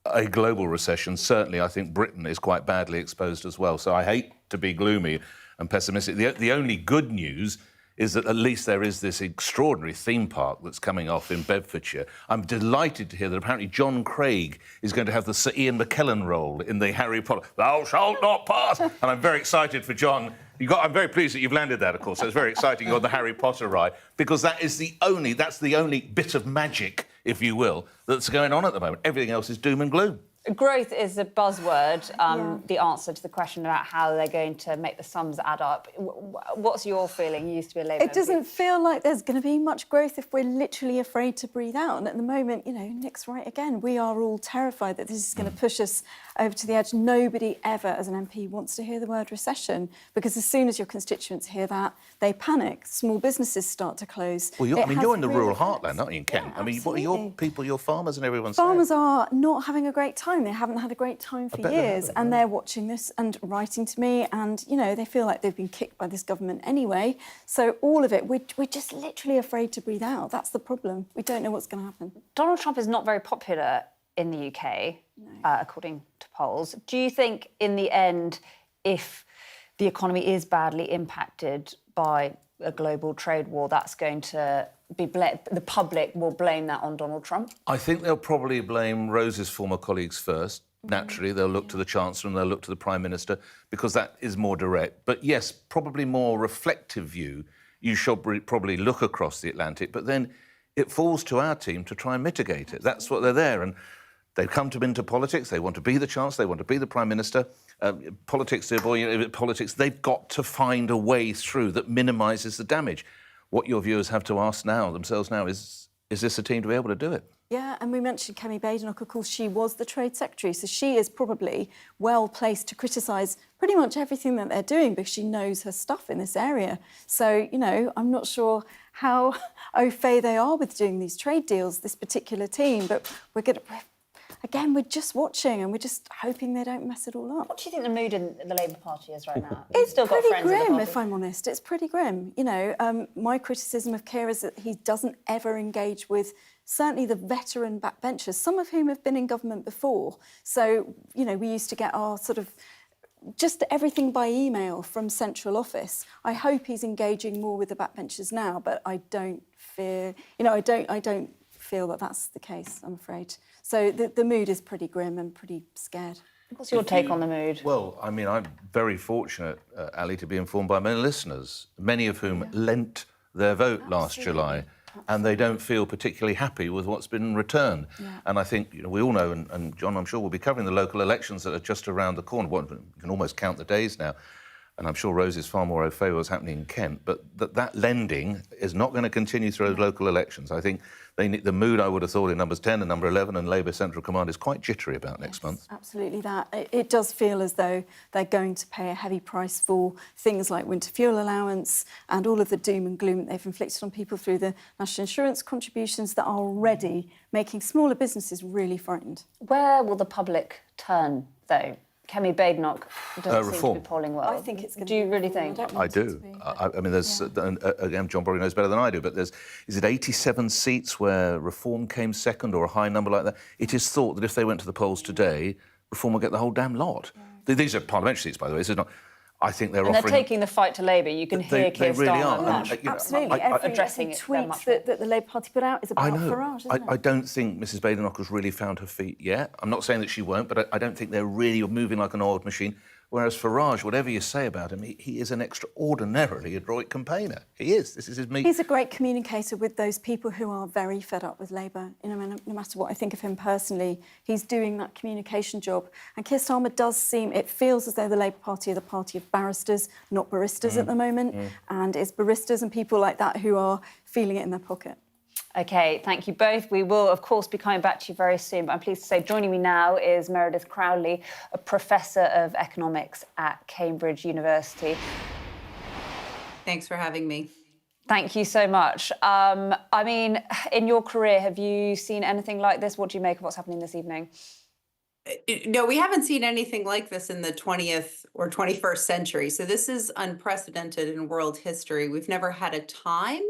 a global recession. Certainly, I think Britain is quite badly exposed as well. So I hate to be gloomy and pessimistic. The only good news is that at least there is this extraordinary theme park that's coming off in Bedfordshire. I'm delighted to hear that apparently John Craig is going to have the Sir Ian McKellen role in the Harry Potter, "Thou shalt not pass." And I'm very excited for John. I'm very pleased that you've landed that, of course. So it's very exciting on the Harry Potter ride, because that's the only bit of magic, if you will, that's going on at the moment. Everything else is doom and gloom. Growth is a buzzword, the answer to the question about how they're going to make the sums add up. What's your feeling? You used to be a Labour It doesn't feel like there's going to be much growth if we're literally afraid to breathe out. And at the moment, Nick's right again. We are all terrified that this is going to push us over to the edge. Nobody ever, as an MP, wants to hear the word recession, because as soon as your constituents hear that, they panic. Small businesses start to close. Well, you're in the rural heartland, aren't you, in Kent? Yeah, what are your people, your farmers and everyone saying? Farmers are not having a great time. They haven't had a great time for years, and they're watching this and writing to me, and, they feel like they've been kicked by this government anyway. So all of it, we're just literally afraid to breathe out. That's the problem. We don't know what's going to happen. Donald Trump is not very popular in the UK, according to polls. Do you think, in the end, if the economy is badly impacted by a global trade war, that's going to be the public will blame that on Donald Trump? I think they'll probably blame Rose's former colleagues first. Naturally, they'll look to the Chancellor and they'll look to the Prime Minister, because that is more direct. But yes, probably more reflective view, you should probably look across the Atlantic, but then it falls to our team to try and mitigate it. That's what they're there. And they've come into politics. They want to be the Chancellor. They want to be the Prime Minister. Politics, dear boy, politics, they've got to find a way through that minimises the damage. What your viewers have to ask themselves now is this a team to be able to do it? Yeah, and we mentioned Kemi Badenoch, of course. She was the Trade Secretary, so she is probably well placed to criticise pretty much everything that they're doing, because she knows her stuff in this area. So, I'm not sure how au fait they are with doing these trade deals, this particular team, but again, we're just watching and we're just hoping they don't mess it all up. What do you think the mood in the Labour Party is right now? It's still got pretty friends in the grim, party? if I'm honest. It's pretty grim. You know, my criticism of Keir is that he doesn't ever engage with certainly the veteran backbenchers, some of whom have been in government before. So, you know, we used to get our sort of just everything by email from central office. I hope he's engaging more with the backbenchers now, but I don't fear, you know, I don't feel that that's the case, I'm afraid. So the mood is pretty grim and pretty scared. What's your take on the mood? Well, I mean, I'm very fortunate, Ali, to be informed by many listeners, many of whom lent their vote last July, and they don't feel particularly happy with what's been returned. And I think, you know, we all know, and John, I'm sure, will be covering the local elections that are just around the corner. Well, you can almost count the days now. And I'm sure Rose is far more au fait with what's happening in Kent, but that lending is not going to continue through those local elections. I think the mood, I would have thought, in numbers 10 and number 11 and Labour Central Command is quite jittery about next month. Absolutely that. It does feel as though they're going to pay a heavy price for things like winter fuel allowance and all of the doom and gloom that they've inflicted on people through the national insurance contributions that are already making smaller businesses really frightened. Where will the public turn, though? Kemi Badenoch doesn't seem to be polling well. I think it's going to. Do you really think? I do. I mean, there's again, John probably knows better than I do, but is it 87 seats where Reform came second, or a high number like that? It is thought that if they went to the polls today, Reform will get the whole damn lot. These are parliamentary seats, by the way. This is not. I think they're offering. They're taking the fight to Labour. You can hear Keir really Starmer absolutely. Every tweet that the Labour Party put out is about Farage, isn't it? I don't think Mrs Badenoch has really found her feet yet. I'm not saying that she won't, but I don't think they're really moving like an oiled machine. Whereas Farage, whatever you say about him, he is an extraordinarily adroit campaigner. He is. This is his meat. He's a great communicator with those people who are very fed up with Labour. You know, no matter what I think of him personally, he's doing that communication job. And Keir Starmer does seem, it feels as though the Labour Party are the party of barristers, not baristas at the moment. And it's baristas and people like that who are feeling it in their pocket. OK, thank you both. We will, of course, be coming back to you very soon. But I'm pleased to say joining me now is Meredith Crowley, a professor of economics at Cambridge University. Thanks for having me. Thank you so much. I mean, in your career, have you seen anything like this? What do you make of what's happening this evening? No, we haven't seen anything like this in the 20th or 21st century. So this is unprecedented in world history. We've never had a time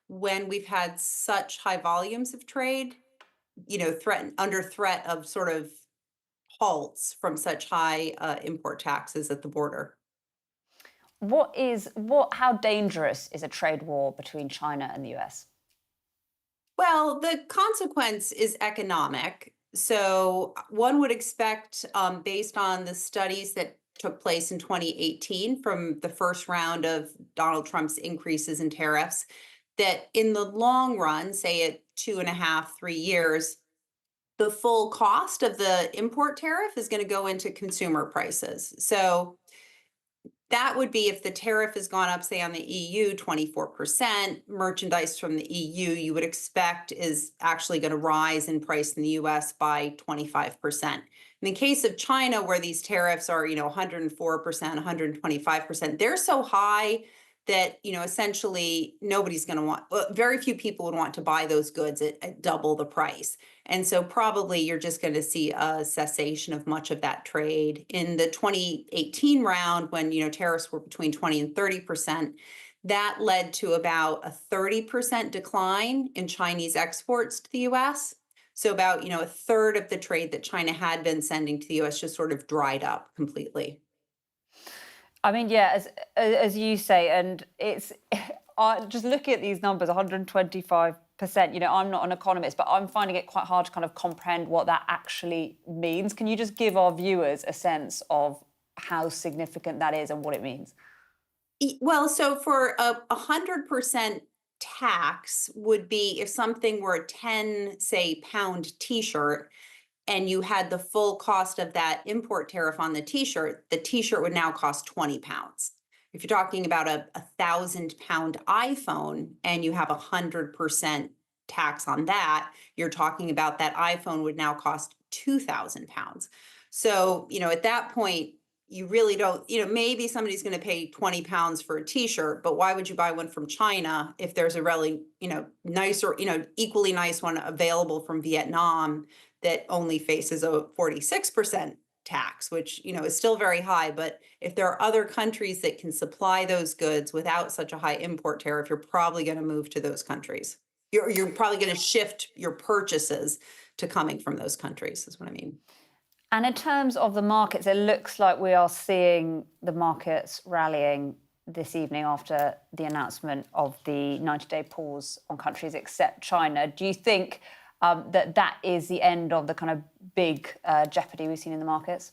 when we've had such high volumes of trade, you know, under threat of sort of halts from such high import taxes at the border. How dangerous is a trade war between China and the US? Well, the consequence is economic. So one would expect, based on the studies that took place in 2018 from the first round of Donald Trump's increases in tariffs, that in the long run, say at 2.5, 3 years, the full cost of the import tariff is going to go into consumer prices. So that would be if the tariff has gone up, say, on the EU, 24%, merchandise from the EU, you would expect is actually going to rise in price in the US by 25%. In the case of China, where these tariffs are, 104%, 125%, they're so high that, essentially nobody's going to want, very few people would want to buy those goods at double the price. And so probably you're just going to see a cessation of much of that trade. In the 2018 round, when, tariffs were between 20 and 30%, that led to about a 30% decline in Chinese exports to the US. So about, a third of the trade that China had been sending to the US just sort of dried up completely. I mean, yeah, as you say, and it's just looking at these numbers, 125%. I'm not an economist, but I'm finding it quite hard to kind of comprehend what that actually means. Can you just give our viewers a sense of how significant that is and what it means? Well, so for a 100% tax would be if something were a 10, say, pound T-shirt, and you had the full cost of that import tariff on the T-shirt would now cost 20 pounds. If you're talking about a 1,000-pound iPhone and you have 100% tax on that, you're talking about that iPhone would now cost 2,000 pounds. So, at that point, you really don't, maybe somebody's going to pay 20 pounds for a T-shirt, but why would you buy one from China if there's a really, nicer, equally nice one available from Vietnam that only faces a 46% tax, which, is still very high. But if there are other countries that can supply those goods without such a high import tariff, you're probably going to move to those countries. You're probably going to shift your purchases to coming from those countries, is what I mean. And in terms of the markets, it looks like we are seeing the markets rallying this evening after the announcement of the 90-day pause on countries except China. Do you think that is the end of the kind of big jeopardy we've seen in the markets?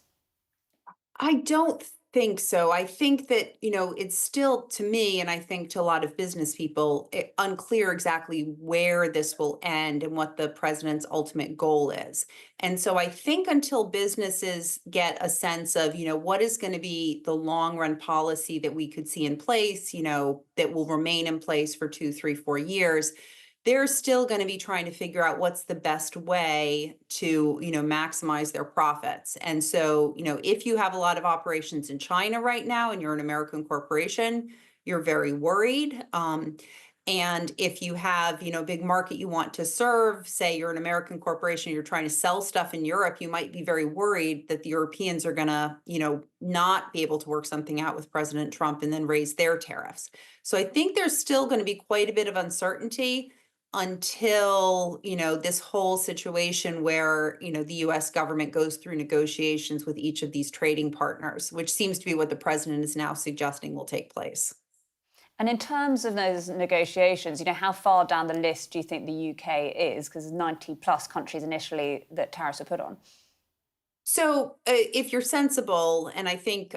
I don't think so. I think that, it's still, to me, and I think to a lot of business people, unclear exactly where this will end and what the president's ultimate goal is. And so I think until businesses get a sense of, what is going to be the long run policy that we could see in place, that will remain in place for 2, 3, 4 years, they're still going to be trying to figure out what's the best way to, maximize their profits. And so, if you have a lot of operations in China right now and you're an American corporation, you're very worried. And if you have, a big market you want to serve, say you're an American corporation, you're trying to sell stuff in Europe, you might be very worried that the Europeans are going to, not be able to work something out with President Trump and then raise their tariffs. So I think there's still going to be quite a bit of uncertainty until, this whole situation where, the US government goes through negotiations with each of these trading partners, which seems to be what the president is now suggesting will take place. And in terms of those negotiations, how far down the list do you think the UK is? Because there's 90 plus countries initially that tariffs are put on. So if you're sensible, and I think,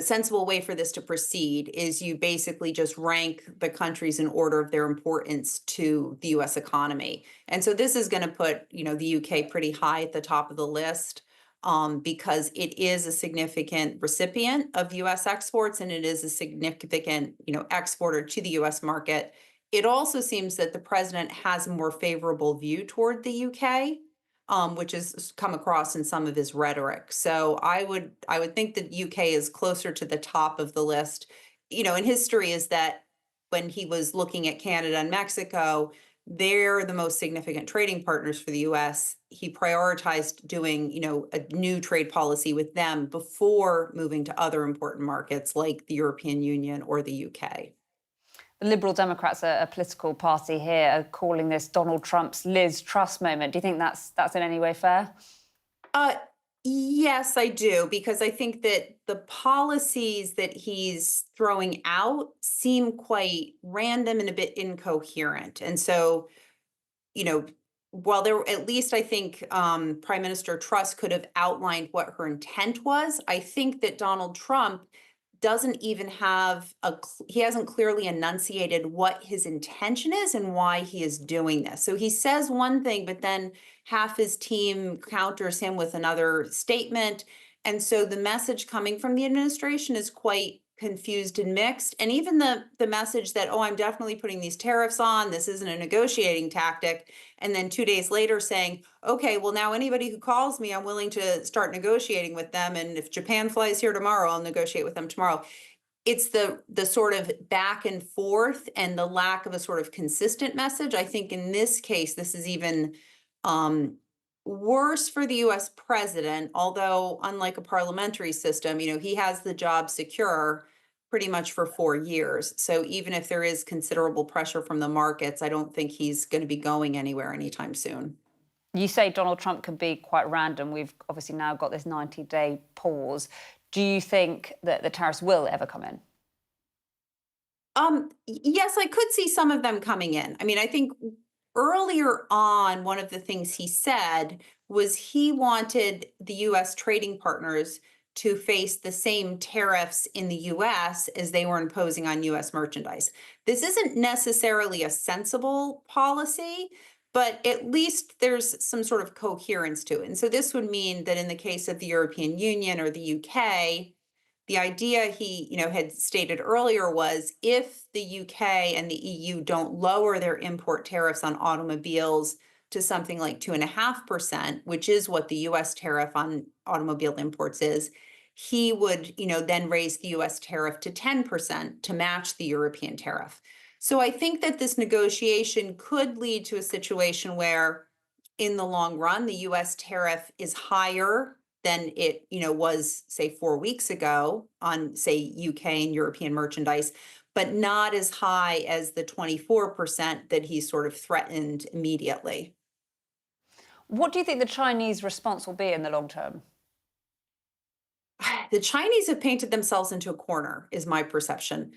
sensible way for this to proceed is you basically just rank the countries in order of their importance to the US economy. And so this is going to put, the UK pretty high at the top of the list because it is a significant recipient of US exports and it is a significant, exporter to the US market. It also seems that the president has a more favorable view toward the UK. Which has come across in some of his rhetoric. So I would think that UK is closer to the top of the list. And history is that when he was looking at Canada and Mexico, they're the most significant trading partners for the US. He prioritized doing, a new trade policy with them before moving to other important markets like the European Union or the UK. The Liberal Democrats, a political party here, are calling this Donald Trump's Liz Truss moment. Do you think that's in any way fair? Yes, I do, because I think that the policies that he's throwing out seem quite random and a bit incoherent. And so, while there, at least I think Prime Minister Truss could have outlined what her intent was, I think that Donald Trump doesn't even have he hasn't clearly enunciated what his intention is and why he is doing this. So he says one thing, but then half his team counters him with another statement. And so the message coming from the administration is quite confused and mixed. And even the message that, I'm definitely putting these tariffs on, this isn't a negotiating tactic. And then 2 days later saying, okay, well, now anybody who calls me, I'm willing to start negotiating with them. And if Japan flies here tomorrow, I'll negotiate with them tomorrow. It's the sort of back and forth and the lack of a sort of consistent message. I think in this case, this is even worse for the US president, although unlike a parliamentary system, he has the job secure pretty much for 4 years. So even if there is considerable pressure from the markets, I don't think he's going to be going anywhere anytime soon. You say Donald Trump can be quite random. We've obviously now got this 90-day pause. Do you think that the tariffs will ever come in? Yes, I could see some of them coming in. I mean, I think earlier on, one of the things he said was he wanted the US trading partners to face the same tariffs in the US as they were imposing on US merchandise. This isn't necessarily a sensible policy, but at least there's some sort of coherence to it. And so this would mean that in the case of the European Union or the UK, the idea he, had stated earlier was if the UK and the EU don't lower their import tariffs on automobiles to something like 2.5%, which is what the US tariff on automobile imports is, he would, then raise the US tariff to 10% to match the European tariff. So I think that this negotiation could lead to a situation where in the long run, the U.S. tariff is higher than it, was, say, 4 weeks ago on, say, UK and European merchandise, but not as high as the 24% that he sort of threatened immediately. What do you think the Chinese response will be in the long term? The Chinese have painted themselves into a corner, is my perception.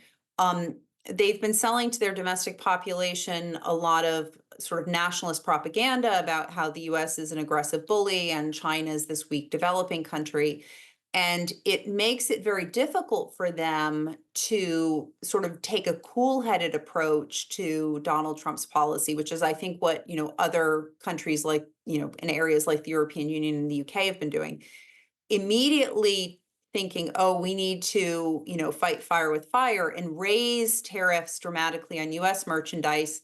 They've been selling to their domestic population a lot of sort of nationalist propaganda about how the U.S. is an aggressive bully and China is this weak developing country. And it makes it very difficult for them to sort of take a cool-headed approach to Donald Trump's policy, which is, I think, what, other countries like, in areas like the European Union and the UK have been doing. Immediately thinking, oh, we need to, fight fire with fire and raise tariffs dramatically on U.S. merchandise.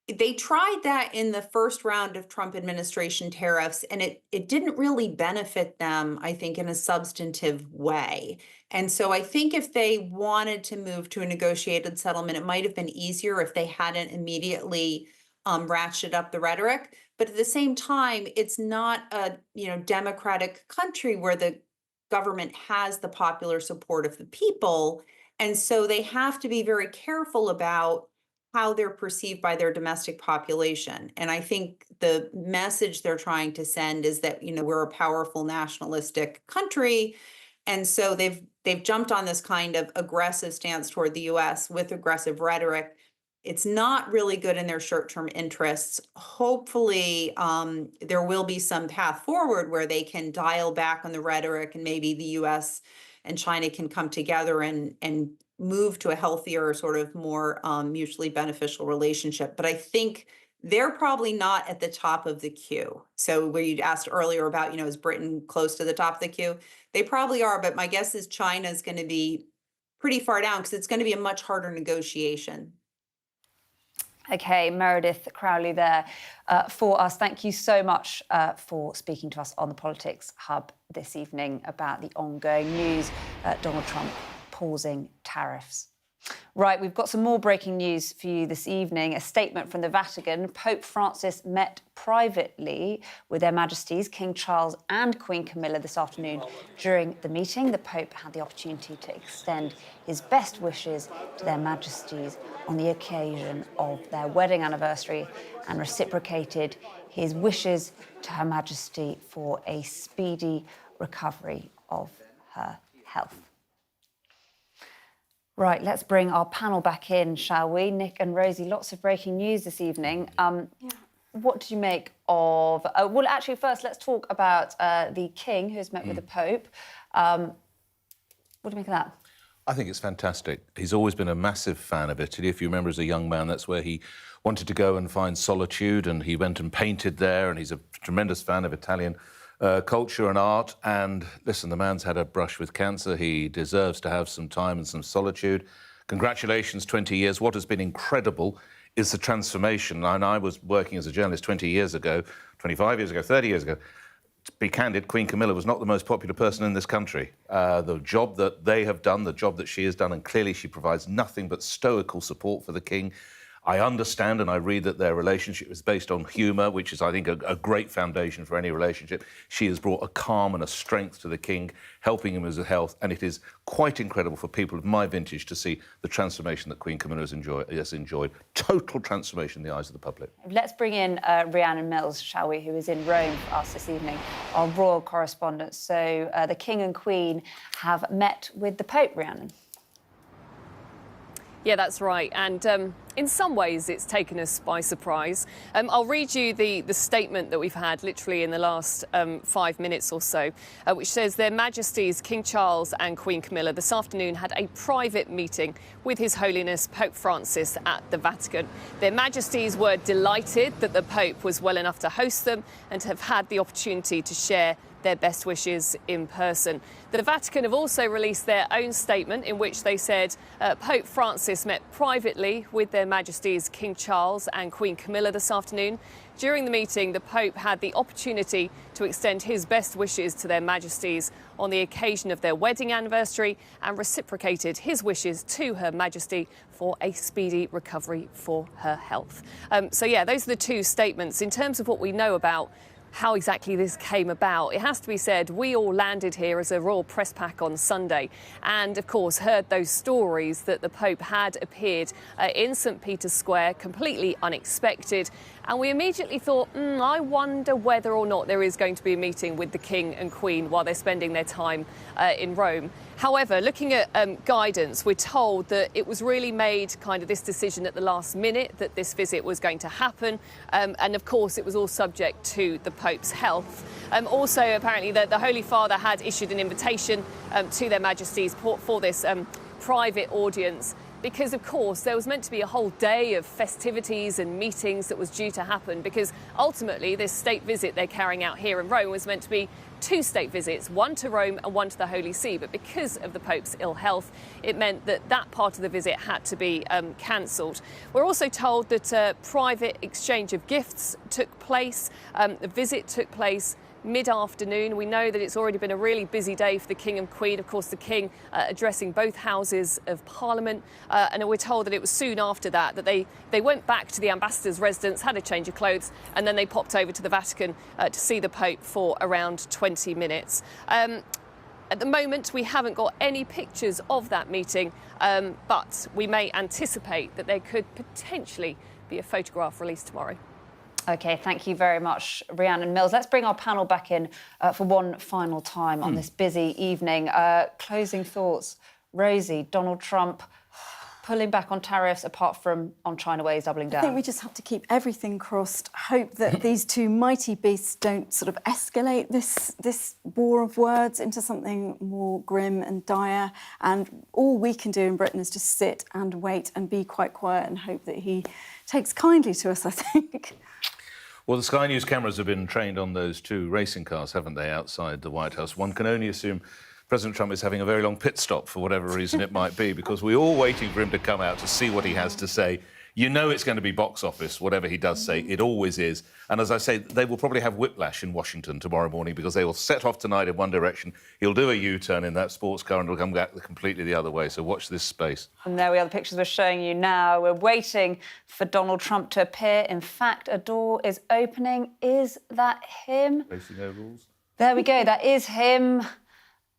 They tried that in the first round of Trump administration tariffs, and it didn't really benefit them, I think, in a substantive way. And so I think if they wanted to move to a negotiated settlement, it might have been easier if they hadn't immediately ratcheted up the rhetoric. But at the same time, it's not a democratic country where the government has the popular support of the people. And so they have to be very careful about how they're perceived by their domestic population. And I think the message they're trying to send is that, we're a powerful nationalistic country. And so they've jumped on this kind of aggressive stance toward the US with aggressive rhetoric. It's not really good in their short-term interests. Hopefully, there will be some path forward where they can dial back on the rhetoric, and maybe the US and China can come together and move to a healthier, sort of more mutually beneficial relationship. But I think they're probably not at the top of the queue. So where you'd asked earlier about, is Britain close to the top of the queue? They probably are, but my guess is China is going to be pretty far down because it's going to be a much harder negotiation. Okay, Meredith Crowley there for us. Thank you so much for speaking to us on the Politics Hub this evening about the ongoing news, Donald Trump pausing tariffs. Right, we've got some more breaking news for you this evening. A statement from the Vatican. Pope Francis met privately with Their Majesties King Charles and Queen Camilla this afternoon. During the meeting, the Pope had the opportunity to extend his best wishes to Their Majesties on the occasion of their wedding anniversary and reciprocated his wishes to Her Majesty for a speedy recovery of her health. Right, let's bring our panel back in, shall we? Nick and Rosie, lots of breaking news this evening. What did you make of... well, actually, first, let's talk about the King, who has met with the Pope. What do you make of that? I think it's fantastic. He's always been a massive fan of Italy. If you remember, as a young man, that's where he wanted to go and find solitude, and he went and painted there, and he's a tremendous fan of Italian culture and art. And listen, the man's had a brush with cancer. He deserves to have some time and some solitude. Congratulations, 20 years. What has been incredible is the transformation. And I was working as a journalist 20 years ago, 25 years ago, 30 years ago. To be candid, Queen Camilla was not the most popular person in this country. The job that they have done, the job that she has done, and clearly she provides nothing but stoical support for the King. I understand and I read that their relationship is based on humour, which is, I think, a great foundation for any relationship. She has brought a calm and a strength to the King, helping him with his health, and it is quite incredible for people of my vintage to see the transformation that Queen Camilla has enjoyed. Total transformation in the eyes of the public. Let's bring in Rhiannon Mills, shall we, who is in Rome for us this evening, our royal correspondent. So the King and Queen have met with the Pope, Rhiannon. Yeah, that's right. And in some ways, it's taken us by surprise. I'll read you the statement that we've had literally in the last 5 minutes or so, which says Their Majesties King Charles and Queen Camilla this afternoon had a private meeting with His Holiness Pope Francis at the Vatican. Their Majesties were delighted that the Pope was well enough to host them and to have had the opportunity to share their best wishes in person. The Vatican have also released their own statement in which they said Pope Francis met privately with their Majesties King Charles and Queen Camilla this afternoon. During the meeting, the Pope had the opportunity to extend his best wishes to their Majesties on the occasion of their wedding anniversary and reciprocated his wishes to Her Majesty for a speedy recovery for her health. So yeah, those are the two statements. In terms of what we know about how exactly this came about, it has to be said we all landed here as a royal press pack on Sunday and of course heard those stories that the Pope had appeared in St Peter's Square, completely unexpected, and we immediately thought, I wonder whether or not there is going to be a meeting with the King and Queen while they're spending their time in Rome. However, looking at guidance, we're told that it was really made kind of this decision at the last minute that this visit was going to happen. And of course, it was all subject to the Pope's health. Also, apparently, the Holy Father had issued an invitation to their Majesties for this private audience, because of course there was meant to be a whole day of festivities and meetings that was due to happen, because ultimately this state visit they're carrying out here in Rome was meant to be two state visits, one to Rome and one to the Holy See. But because of the Pope's ill health, it meant that that part of the visit had to be cancelled. We're also told that a private exchange of gifts took place. The visit took place mid-afternoon. We know that it's already been a really busy day for the King and Queen. Of course, the King addressing both houses of Parliament. And we're told that it was soon after that they went back to the ambassador's residence, had a change of clothes, and then they popped over to the Vatican to see the Pope for around 20 minutes. At the moment, we haven't got any pictures of that meeting, but we may anticipate that there could potentially be a photograph released tomorrow. OK, thank you very much, Rhiannon Mills. Let's bring our panel back in for one final time on this busy evening. Closing thoughts. Rosie, Donald Trump pulling back on tariffs apart from on China where he's doubling down. I think we just have to keep everything crossed, hope that these two mighty beasts don't sort of escalate this war of words into something more grim and dire. And all we can do in Britain is just sit and wait and be quite quiet and hope that he takes kindly to us, I think. Well, the Sky News cameras have been trained on those two racing cars, haven't they, outside the White House? One can only assume President Trump is having a very long pit stop for whatever reason it might be, because we're all waiting for him to come out to see what he has to say. You know it's going to be box office, whatever he does say. It always is. And as I say, they will probably have whiplash in Washington tomorrow morning, because they will set off tonight in one direction. He'll do a U-turn in that sports car and will come back completely the other way. So watch this space. And there we are, the pictures we're showing you now. We're waiting for Donald Trump to appear. In fact, a door is opening. Is that him? Racing ovals. There we go. That is him.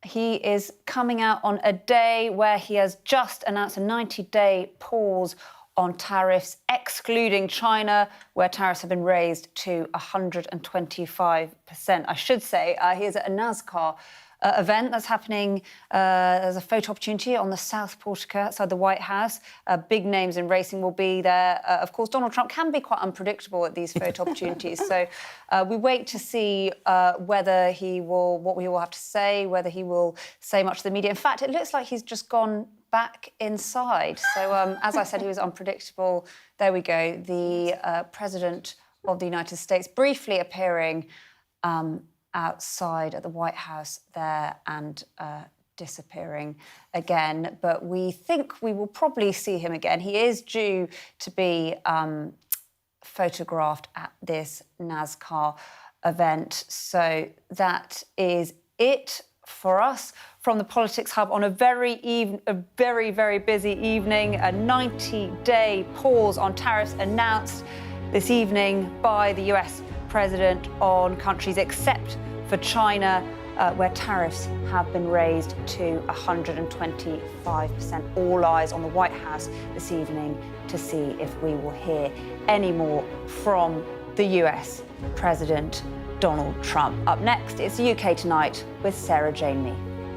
He is coming out on a day where he has just announced a 90-day pause on tariffs, excluding China, where tariffs have been raised to 125%. I should say he is at a NASCAR event that's happening. There's a photo opportunity on the South Portico outside the White House. Big names in racing will be there. Of course, Donald Trump can be quite unpredictable at these photo opportunities. So we wait to see whether he will, what we will have to say, whether he will say much to the media. In fact, it looks like he's just gone back inside. So as I said, he was unpredictable. There we go. The President of the United States briefly appearing outside at the White House there and disappearing again. But we think we will probably see him again. He is due to be photographed at this NASCAR event. So that is it for us from the Politics Hub on a very, very busy evening. A 90-day pause on tariffs announced this evening by the US President on countries except for China, where tariffs have been raised to 125%. All eyes on the White House this evening to see if we will hear any more from the US President Donald Trump. Up next, it's UK Tonight with Sarah Jane Mee.